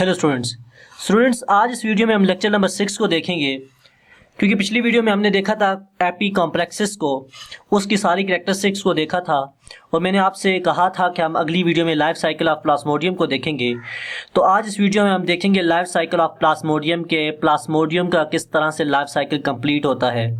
Hello students आज इस video में हम लेक्चर नंबर 6 को देखेंगे। क्योंकि पिछली वीडियो में हमने देखा था एपी कॉम्प्लेक्सेस को, उसकी सारी कैरेक्टरिस्टिक्स को देखा था और मैंने आपसे कहा था कि हम अगली वीडियो में लाइफ साइकिल ऑफ प्लाज्मोडियम को देखेंगे। तो आज इस वीडियो में हम देखेंगे लाइफ साइकिल ऑफ प्लाज्मोडियम का किस तरह से लाइफ साइकिल कंप्लीट होता है।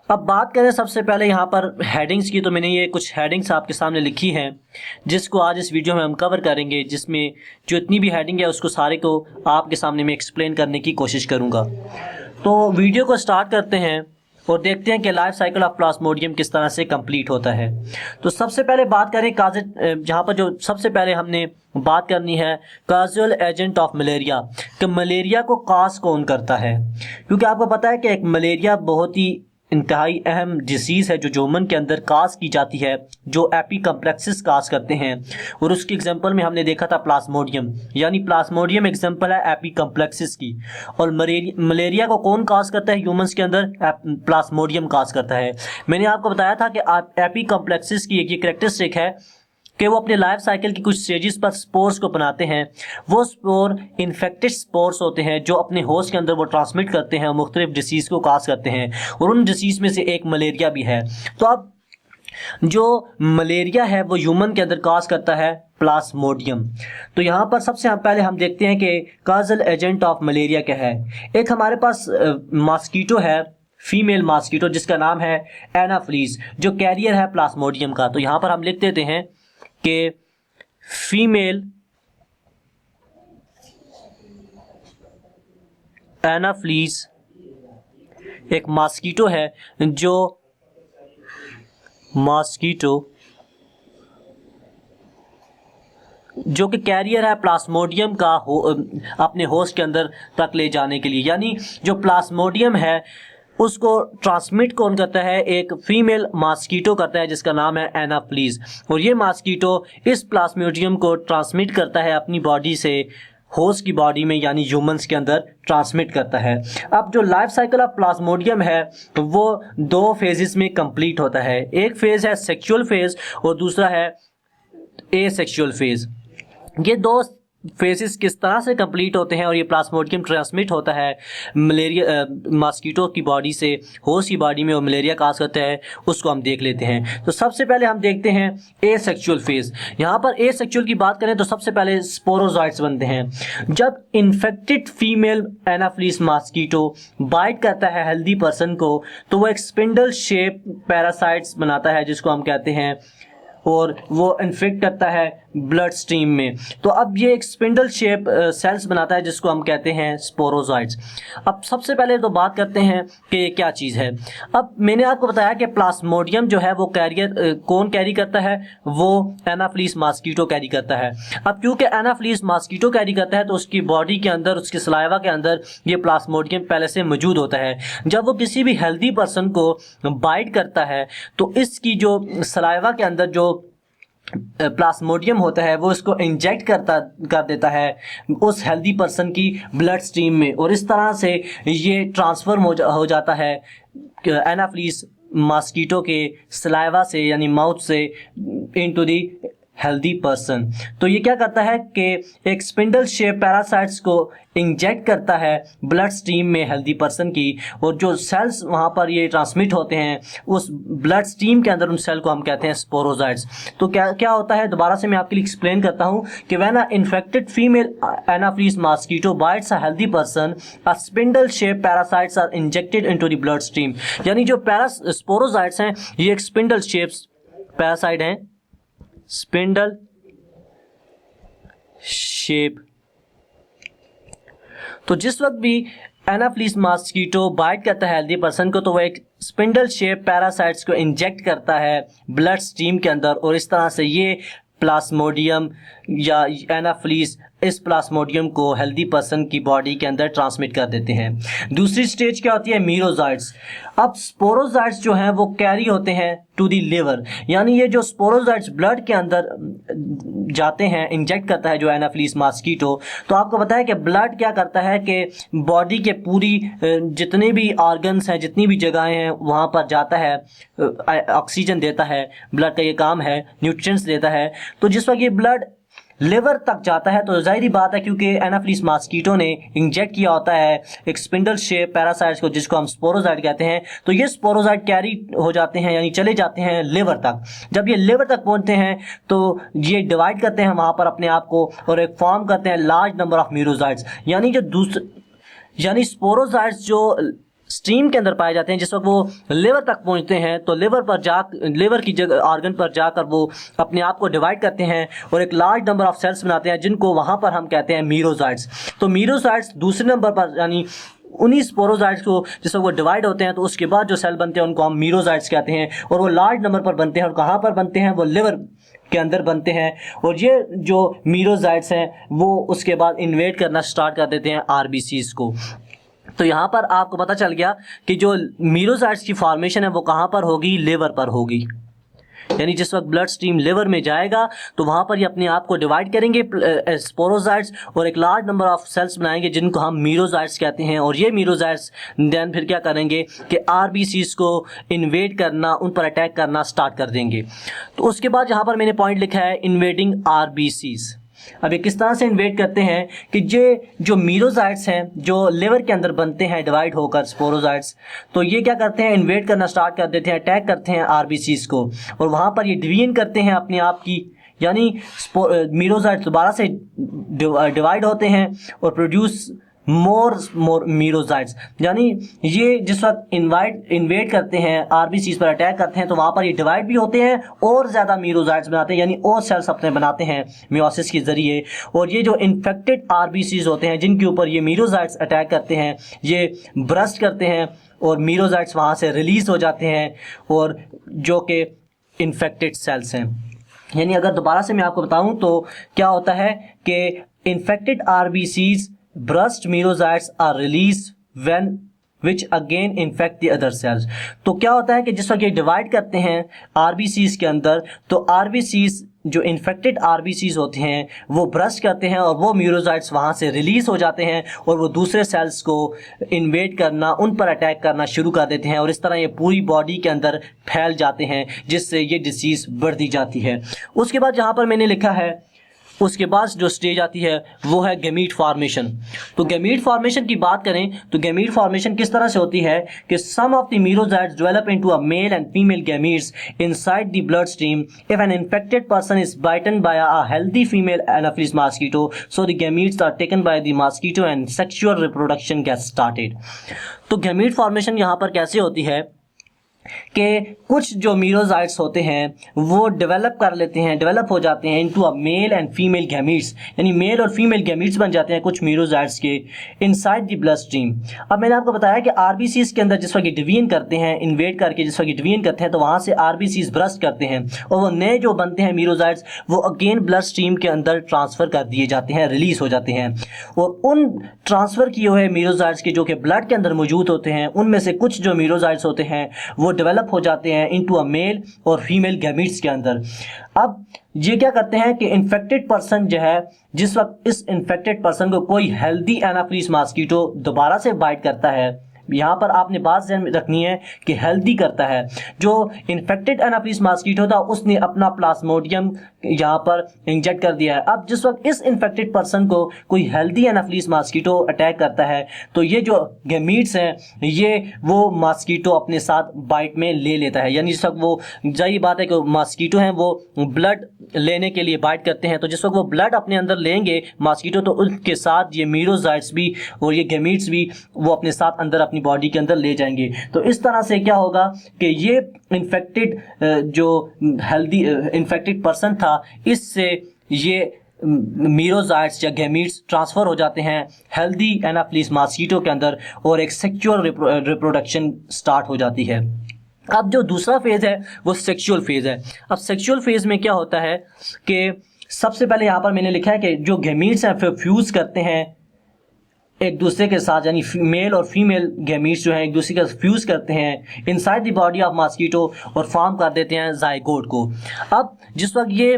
अब बात करें सबसे पहले यहाँ पर हेडिंग्स की, तो मैंने ये कुछ हेडिंग्स आपके सामने लिखी हैं जिसको आज इस वीडियो में हम कवर करेंगे, जिसमें जो इतनी भी हेडिंग है उसको सारे को आपके सामने मैं एक्सप्लेन करने की कोशिश करूँगा। तो वीडियो को स्टार्ट करते हैं और देखते हैं कि लाइफ साइकिल ऑफ प्लाज्मोडियम किस तरह से कंप्लीट होता है। तो सबसे पहले बात करें जहाँ पर जो सबसे पहले हमने बात करनी है काजुअल एजेंट ऑफ मलेरिया, कि मलेरिया को काज कौन करता है। क्योंकि आपको पता है कि एक मलेरिया बहुत ही इंतहाई अहम डिसीज़ है जो ह्यूमन के अंदर काज की जाती है, जो एपी कॉम्प्लेक्सेस काज करते हैं। और उसकी एग्जांपल में हमने देखा था प्लाज्मोडियम, यानी प्लाज्मोडियम एग्जांपल है एपी कॉम्प्लेक्सेस की। और मलेरिया को कौन काज करता है ह्यूमंस के अंदर? प्लाज्मोडियम काज करता है। मैंने आपको बताया था कि एपी कॉम्प्लेक्सेस की एक ये कैरेक्टरिस्टिक है कि वो अपने लाइफ साइकिल की कुछ स्टेजेस पर स्पोर्स को बनाते हैं। वो स्पोर इन्फेक्टेड स्पोर्स होते हैं जो अपने होस्ट के अंदर वो ट्रांसमिट करते हैं और मुख्तलिफ डिसीज़ को काज करते हैं, और उन डिसीज़ में से एक मलेरिया भी है। तो अब जो मलेरिया है वो ह्यूमन के अंदर काज करता है प्लाज्मोडियम। तो यहाँ पर सबसे पहले हम देखते हैं कि काजल एजेंट ऑफ मलेरिया क्या है। एक हमारे पास मॉस्किटो है, फीमेल मॉस्किटो, जिसका नाम है एनाफ्लीज, जो कैरियर है प्लाज्मोडियम का। तो यहाँ पर हम लिख देते हैं कि फीमेल एनाफ्लीज एक मॉस्किटो है जो कि कैरियर है प्लाज्मोडियम का अपने होस्ट के अंदर तक ले जाने के लिए। यानी जो प्लाज्मोडियम है उसको ट्रांसमिट कौन करता है? एक फीमेल मॉस्किटो करता है जिसका नाम है एनाफ्लीज। और ये मॉस्किटो इस प्लाज्मोडियम को ट्रांसमिट करता है अपनी बॉडी से होस्ट की बॉडी में, यानी ह्यूमंस के अंदर ट्रांसमिट करता है। अब जो लाइफ साइकिल ऑफ प्लाज्मोडियम है वो दो फेजेस में कंप्लीट होता है। एक फेज है सेक्सुअल फेज और दूसरा है एसेक्सुअल फेज। ये दो फेजेस किस तरह से कंप्लीट होते हैं और ये प्लाज्मोडियम ट्रांसमिट होता है मलेरिया मॉस्किटो की बॉडी से होस्ट की बॉडी में और मलेरिया काज करता है, उसको हम देख लेते हैं। तो सबसे पहले हम देखते हैं एसेक्सुअल फेज। यहाँ पर एसेक्सुअल की बात करें तो सबसे पहले स्पोरोजॉइट्स बनते हैं। जब infected female anopheles mosquito bite करता है हेल्दी पर्सन को तो वो एक स्पिंडल शेप पैरासाइट्स बनाता है जिसको हम कहते हैं, और वो इन्फेक्ट करता है ब्लड स्ट्रीम में। तो अब ये एक स्पिंडल शेप सेल्स बनाता है जिसको हम कहते हैं स्पोरोजॉइट्स। अब सबसे पहले तो बात करते हैं कि ये क्या चीज़ है। अब मैंने आपको बताया कि प्लाज्मोडियम जो है वो कैरियर कौन कैरी करता है? वो एनाफ्लीज मॉस्किटो कैरी करता है। अब क्योंकि एनाफ्लीज मॉस्किटो कैरी करता है तो उसकी बॉडी के अंदर, उसके सलाइवा के अंदर ये प्लाज्मोडियम पहले से मौजूद होता है। जब वो किसी भी हेल्दी पर्सन को बाइट करता है तो इसकी जो सलाइवा के अंदर जो प्लाज्मोडियम होता है वो इसको इंजेक्ट कर देता है उस हेल्दी पर्सन की ब्लड स्ट्रीम में, और इस तरह से ये ट्रांसफर हो जाता है एनाफ्लीज मॉस्किटो के सलाइवा से, यानी माउथ से, इनटू दी हेल्दी पर्सन। तो ये क्या करता है कि एक स्पिंडल शेप पैरासाइट्स को इंजेक्ट करता है ब्लड स्ट्रीम में हेल्दी पर्सन की, और जो सेल्स वहाँ पर ये ट्रांसमिट होते हैं उस ब्लड स्ट्रीम के अंदर, उन सेल को हम कहते हैं स्पोरोजॉइट्स। तो क्या होता है, दोबारा से मैं आपके लिए एक्सप्लेन करता हूँ कि when a infected female anopheles mosquito bites a healthy person, a spindle shape parasites are injected into the blood stream. यानी जो स्पोरोजॉइट्स हैं ये एक स्पिंडल शेप पैरासाइट हैं, स्पिंडल शेप। तो जिस वक्त भी एनाफ्लीज मॉस्किटो बाइट करता है हेल्दी पर्सन को तो वो एक स्पिंडल शेप पैरासाइट्स को इंजेक्ट करता है ब्लड स्ट्रीम के अंदर, और इस तरह से ये प्लाज्मोडियम या एनाफ्लीज इस प्लाज्मोडियम को हेल्दी पर्सन की बॉडी के अंदर ट्रांसमिट कर देते हैं। दूसरी स्टेज क्या होती है? मीरोजाइट्स। अब स्पोरोजाइट्स जो हैं वो कैरी होते हैं टू दी लिवर, यानी ये जो स्पोरोजाइट्स ब्लड के अंदर जाते हैं, इंजेक्ट करता है जो एनाफ्लीज मॉस्किटो। तो आपको पता है कि ब्लड क्या करता है कि बॉडी के पूरी जितने भी ऑर्गन्स हैं, जितनी भी जगहें हैं वहाँ पर जाता है, ऑक्सीजन देता है, ब्लड का ये काम है, न्यूट्रिएंट्स देता है। तो जिस वक्त ये ब्लड लिवर तक जाता है तो जाहिर बात है क्योंकि एनाफिलिस मॉस्किटो ने इंजेक्ट किया होता है एक स्पिंडल शेप पैरासाइट्स को जिसको हम स्पोरोजाइट कहते हैं, तो ये स्पोरोजाइट कैरी हो जाते हैं यानी चले जाते हैं लिवर तक। जब ये लिवर तक पहुंचते हैं तो ये डिवाइड करते हैं वहां पर अपने आप को और एक फॉर्म करते हैं लार्ज नंबर ऑफ मीरोजाइट्स, यानी स्पोरोजाइट्स जो स्ट्रीम के अंदर पाए जाते हैं जिस वक्त वो लिवर तक पहुंचते हैं तो लिवर की जगह ऑर्गन पर जाकर वो अपने आप को डिवाइड करते हैं और एक लार्ज नंबर ऑफ सेल्स बनाते हैं जिनको वहां पर हम कहते हैं मीरोजाइट्स। तो मीरोजाइट्स दूसरे नंबर पर यानी उन्हीं स्पोरोजाइट्स को जिस वक्त वो डिवाइड होते हैं तो उसके बाद जो सेल बनते हैं उनको हम मीरोजाइट्स कहते हैं और वो लार्ज नंबर पर बनते हैं। और कहाँ पर बनते हैं? वो लिवर के अंदर बनते हैं और ये जो मीरोजाइट्स हैं वो उसके बाद इन्वेड करना स्टार्ट कर देते हैं आरबीसीज को। तो यहाँ पर आपको पता चल गया कि जो मीरोजाइट्स की फॉर्मेशन है वो कहाँ पर होगी? लिवर पर होगी। यानी जिस वक्त ब्लड स्ट्रीम लिवर में जाएगा तो वहाँ पर ये अपने आप को डिवाइड करेंगे स्पोरोजाइट्स और एक लार्ज नंबर ऑफ सेल्स बनाएंगे जिनको हम मीरोजाइट्स कहते हैं। और ये मीरोजाइट्स देन फिर क्या करेंगे कि आरबीसीज को इन्वेड करना, उन पर अटैक करना स्टार्ट कर देंगे। तो उसके बाद यहाँ पर मैंने पॉइंट लिखा है इन्वेडिंग आरबीसीज। अब ये किस तरह से इन्वेड करते हैं कि ये जो मीरोजाइट्स हैं जो लिवर के अंदर बनते हैं डिवाइड होकर स्पोरोजाइट्स, तो ये क्या करते हैं? इन्वेड करना स्टार्ट कर देते हैं, अटैक करते हैं आरबीसीज को और वहाँ पर ये डिवीजन करते हैं अपने आप की, यानी मीरोजाइट्स दोबारा से डिवाइड होते हैं और प्रोड्यूस मोर मीरोजाइट्स। यानी ये जिस वक्त इन्वेड करते हैं आरबीसीज पर अटैक करते हैं तो वहाँ पर ये डिवाइड भी होते हैं और ज़्यादा मीरोजाइट्स बनाते हैं, यानी और सेल्स अपने बनाते हैं मियोसिस के ज़रिए। और ये जो इन्फेक्टेड आरबीसीज होते हैं जिनके ऊपर ये मीरोजाइट्स अटैक करते हैं ये ब्रस्ट करते हैं और मीरोजाइट्स वहाँ से रिलीज़ हो जाते हैं और जो कि इन्फेक्टेड सेल्स हैं। यानी अगर दोबारा से मैं आपको बताऊँ तो क्या होता है कि infected RBCs burst merocytes are released when which again infect the other cells। तो क्या होता है कि जिस वक्त ये डिवाइड करते हैं आरबीसीज के अंदर तो आरबीसीज जो इन्फेक्टेड आरबीसीज होते हैं वो ब्रस्ट करते हैं और वो मीरोजाइट्स वहाँ से रिलीज हो जाते हैं और वो दूसरे सेल्स को इन्वेड करना, उन पर अटैक करना शुरू कर देते हैं और इस तरह ये पूरी बॉडी के अंदर फैल जाते हैं जिससे ये डिसीज़ बढ़ती जाती है। उसके बाद यहाँ पर मैंने लिखा है उसके बाद जो स्टेज आती है वो है गैमीट फॉर्मेशन। तो गैमीट फॉर्मेशन की बात करें तो गैमीट फॉर्मेशन किस तरह से होती है कि some of the merozoites develop into a male and female gametes inside the blood stream if an infected person is bitten by a healthy female anopheles mosquito so the gametes are taken by the mosquito and sexual reproduction gets started. तो gamete formation यहाँ पर कैसे होती है कि कुछ जो merozoites होते हैं वो डेवलप हो जाते हैं into a male and female gametes, यानी मेल और फीमेल गैमीट्स बन जाते हैं कुछ मीरोजाइट्स के इनसाइड द ब्लड स्ट्रीम। अब मैंने आपको बताया कि आरबीसीज के अंदर जिस वक्त डिवीजन करते हैं, इन्वेड करके जिस वक्त डिवीजन करते हैं तो वहाँ से आरबीसीज ब्रस्ट करते हैं और वो नए जो बनते हैं मीरोजाइट्स वो अगेन ब्लड स्ट्रीम के अंदर ट्रांसफ़र कर दिए जाते हैं, रिलीज हो जाते हैं। और उन ट्रांसफ़र किए हुए मीरोजाइट्स के जो कि ब्लड के अंदर मौजूद होते हैं उनमें से कुछ जो मीरोजाइट्स होते हैं वो डेवलप हो जाते हैं इनटू अ मेल और फीमेल गैमीट्स के अंदर। अब ये क्या करते हैं कि इन्फेक्टेड पर्सन जो है जिस वक्त इस इन्फेक्टेड पर्सन को कोई हेल्दी एनाफिलिस मॉस्किटो दोबारा से बाइट करता है, यहाँ पर आपने बात ध्यान में रखनी है कि हेल्दी करता है। जो इन्फेक्टेड एनाफिलिस मॉस्किटो था उसने अपना प्लाज्मोडियम यहाँ पर इंजेक्ट कर दिया है। अब जिस वक्त इस इन्फेक्टेड पर्सन को कोई हेल्दी एनाफिलिस मॉस्किटो अटैक करता है तो ये जो गैमीट्स हैं ये वो मॉस्किटो अपने साथ बाइट में ले लेता है। यानी जिस वक्त वो जाहिर बात है कि मॉस्किटो हैं वो ब्लड लेने के लिए बाइट करते हैं, तो जिस वक्त वो ब्लड अपने अंदर लेंगे मॉस्किटो तो उनके साथ ये मीरोजाइट्स भी और ये गैमीट्स भी वो अपने साथ अंदर अपनी बॉडी के अंदर ले जाएंगे। तो इस तरह से क्या होगा कि ये इन्फेक्टेड जो हेल्दी इन्फेक्टेड पर्सन था इससे ये मीरोजाइट्स या गैमीट्स ट्रांसफ़र हो जाते हैं हेल्दी एनाफिलिस मॉस्किटो के अंदर और एक सेक्सुअल रिप्रोडक्शन स्टार्ट हो जाती है। अब जो दूसरा फेज़ है वो सेक्सुअल फेज़ है। अब सेक्सुअल फेज़ में क्या होता है कि सबसे पहले यहाँ पर मैंने लिखा है कि जो गैमीट्स हैं फ्यूज़ करते हैं एक दूसरे के साथ, यानी मेल और फीमेल गैमीट्स जो हैं एक दूसरे के साथ फ्यूज़ करते हैं inside the body of mosquito और फॉर्म कर देते हैं जाइगोट को। अब जिस वक्त ये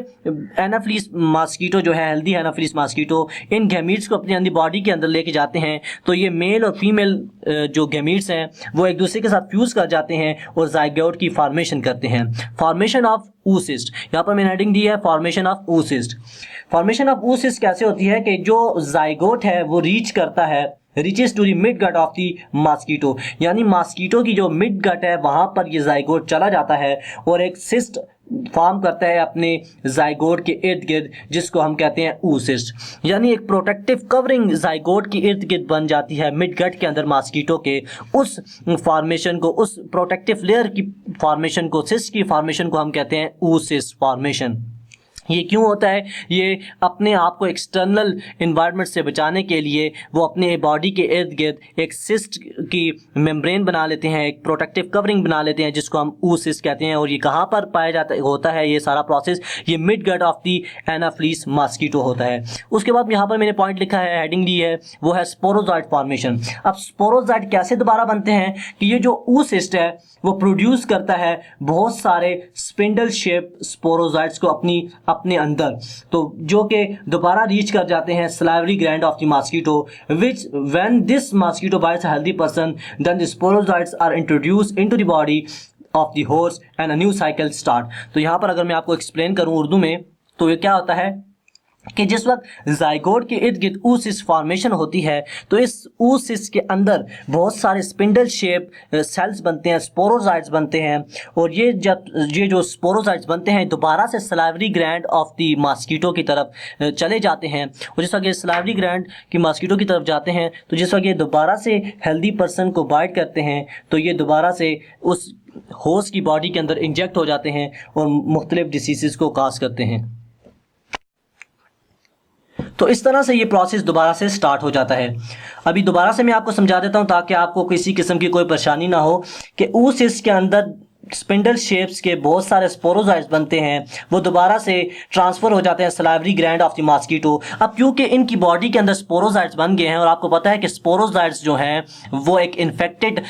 एनाफिलिस मॉस्किटो जो है हेल्दी एनाफिलिस मॉस्किटो इन गैमीट्स को अपनी बॉडी के अंदर लेके जाते हैं तो ये मेल और फीमेल जो गैमीट्स हैं वो एक दूसरे के साथ फ्यूज़ कर जाते हैं और जाइगोट की फॉर्मेशन करते हैं। Formation of oocyst। यहाँ पर मैंने हेडिंग दी है formation of oocyst। Formation of oocyst कैसे होती है कि जो जाइगोट है वो रीच करता है, reaches to the mid gut of the mosquito, यानी मॉस्किटो की जो मिड गट है वहां पर ये जाइगोट चला जाता है और एक सिस्ट फॉर्म करता है अपने जाइगोट के इर्द गिर्द, जिसको हम कहते हैं oocyst। यानी एक प्रोटेक्टिव कवरिंग जाइगोट के इर्द गिर्द बन जाती है मिड गट के अंदर मॉस्किटो के। उस फॉर्मेशन को, उस प्रोटेक्टिव लेयर की फॉर्मेशन को, सिस्ट की फॉर्मेशन को हम कहते हैं oocyst फॉर्मेशन। ये क्यों होता है? ये अपने आप को एक्सटर्नल इन्वायरमेंट से बचाने के लिए वो अपने बॉडी के इर्द गिर्द एक सिस्ट की मेम्ब्रेन बना लेते हैं, एक प्रोटेक्टिव कवरिंग बना लेते हैं, जिसको हम oocyst कहते हैं। और ये कहाँ पर पाया जाता होता है ये सारा प्रोसेस? ये mid gut of the anopheles mosquito होता है। उसके बाद यहाँ पर मैंने पॉइंट लिखा है, हेडिंग दी है, वो है स्पोरोजॉइट फॉर्मेशन। अब स्पोरोजॉइट कैसे दोबारा बनते हैं कि ये जो oocyst है वो प्रोड्यूस करता है बहुत सारे स्पिंडल शेप स्पोरोजॉइट्स को अपने अंदर, तो जो कि दोबारा रीच कर जाते हैं salivary gland of the mosquito, which when this mosquito bites a healthy person then the sporozoites are introduced into the body of the host and a new cycle start. तो यहाँ पर अगर मैं आपको एक्सप्लेन करूँ उर्दू में, तो ये क्या होता है कि जिस वक्त जाइगोट के इर्द गिर्द oocyst फॉर्मेशन होती है तो इस oocyst के अंदर बहुत सारे स्पिंडल शेप सेल्स बनते हैं, स्पोरोजॉइट्स बनते हैं, और ये जो स्पोरोजॉइट्स बनते हैं दोबारा से salivary gland of the mosquito की तरफ चले जाते हैं। और जिस वक्त ये सलाइवरी ग्लैंड की मॉस्किटो की तरफ जाते हैं तो जिस वक्त ये दोबारा से हेल्दी पर्सन को बाइट करते हैं तो ये दोबारा से उस होस्ट की बॉडी के अंदर इंजेक्ट हो जाते हैं और मुख्तलिफ डिसीज़ को काज करते हैं। तो इस तरह से ये प्रोसेस दोबारा से स्टार्ट हो जाता है। अभी दोबारा से मैं आपको समझा देता हूं ताकि आपको किसी किस्म की कोई परेशानी ना हो कि oocyst के अंदर स्पिंडल शेप्स के बहुत सारे स्पोरोजॉइट्स बनते हैं, वो दोबारा से ट्रांसफर हो जाते हैं salivary gland of the mosquito. अब क्योंकि इनकी बॉडी के अंदर स्पोरोजॉइट्स बन गए हैं और आपको पता है कि स्पोरोजॉइट्स जो हैं वो एक इन्फेक्टेड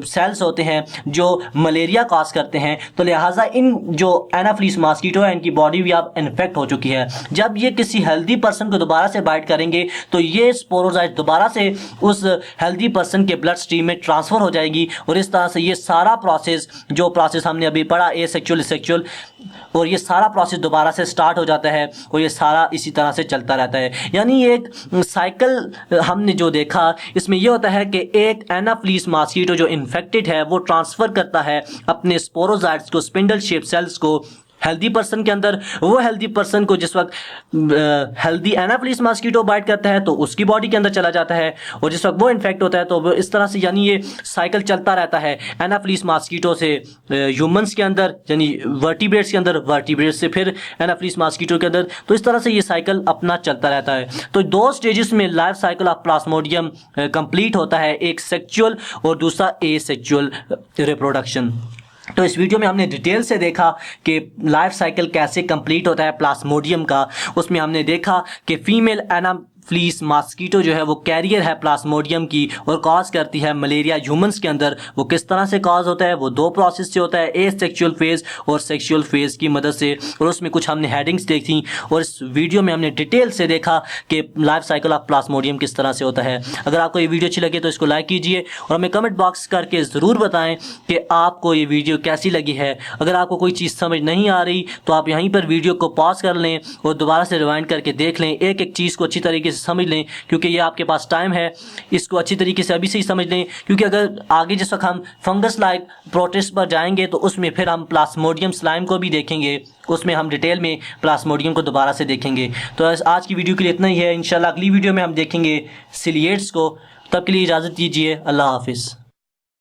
सेल्स होते हैं जो मलेरिया कॉज करते हैं, तो लिहाजा इन जो एनाफ्लीस मॉस्किटो है इनकी बॉडी भी अब इन्फेक्ट हो चुकी है। जब ये किसी हेल्दी पर्सन को दोबारा से बाइट करेंगे तो ये स्पोरोजॉइट दोबारा से उस हेल्दी पर्सन के ब्लड स्ट्रीम में ट्रांसफर हो जाएगी और इस तरह से ये सारा प्रोसेस, जो प्रोसेस हमने अभी पढ़ा एसेक्सुअल सेक्सुअल, और ये सारा प्रोसेस दोबारा से स्टार्ट हो जाता है और ये सारा इसी तरह से चलता रहता है। यानी एक साइकिल हमने जो देखा इसमें ये होता है कि एक एनाफ्लीस मॉस्किटो जो इन्फेक्टेड है वो ट्रांसफ़र करता है अपने स्पोरोजॉइट्स को, स्पिंडल शेप सेल्स को हेल्दी पर्सन के अंदर। वो हेल्दी पर्सन को जिस वक्त हेल्दी एनाफ्लीस मॉस्किटो बाइट करता है तो उसकी बॉडी के अंदर चला जाता है, और जिस वक्त वो इन्फेक्ट होता है तो वो इस तरह से, यानी ये साइकिल चलता रहता है एनाफ्लीस मॉस्किटो से ह्यूमंस के अंदर, यानी वर्टिब्रेट्स के अंदर, वर्टिब्रेट्स से फिर एनाफ्लीस मॉस्किटो के अंदर। तो इस तरह से ये साइकिल अपना चलता रहता है। तो दो स्टेजेस में life cycle of Plasmodium complete होता है, एक सेक्चुअल और दूसरा एसेक्चुअल रिप्रोडक्शन। तो इस वीडियो में हमने डिटेल से देखा कि लाइफ साइकिल कैसे कंप्लीट होता है प्लाज्मोडियम का। उसमें हमने देखा कि फीमेल एनाफ्लीस मॉस्किटो जो है वो कैरियर है प्लाज्मोडियम की और कॉज करती है मलेरिया ह्यूमंस के अंदर। वो किस तरह से कॉज होता है, वो दो प्रोसेस से होता है, एसेक्सुअल फेज और सेक्सुअल फेज की मदद से, और उसमें कुछ हमने हेडिंग्स देखी और इस वीडियो में हमने डिटेल से देखा कि लाइफ साइकिल ऑफ प्लाज्मोडियम किस तरह से होता है। अगर आपको ये वीडियो अच्छी लगे तो इसको लाइक कीजिए और हमें कमेंट बॉक्स करके ज़रूर बताएं कि आपको ये वीडियो कैसी लगी है। अगर आपको कोई चीज़ समझ नहीं आ रही तो आप यहीं पर वीडियो को पॉज कर लें और दोबारा से रिवाइंड करके देख लें, एक एक चीज़ को अच्छी तरीके से समझ लें, क्योंकि ये आपके पास टाइम है, इसको अच्छी तरीके से अभी से ही समझ लें। क्योंकि अगर आगे जिस वक्त हम फंगस लाइक प्रोटिस्ट पर जाएंगे तो उसमें फिर हम प्लाज्मोडियम स्लाइम को भी देखेंगे, उसमें हम डिटेल में प्लाज्मोडियम को दोबारा से देखेंगे। तो आज की वीडियो के लिए इतना ही है। इंशाल्लाह अगली वीडियो में हम देखेंगे सिलिएट्स को। तब के लिए इजाज़त दीजिए। अल्लाह हाफिज़।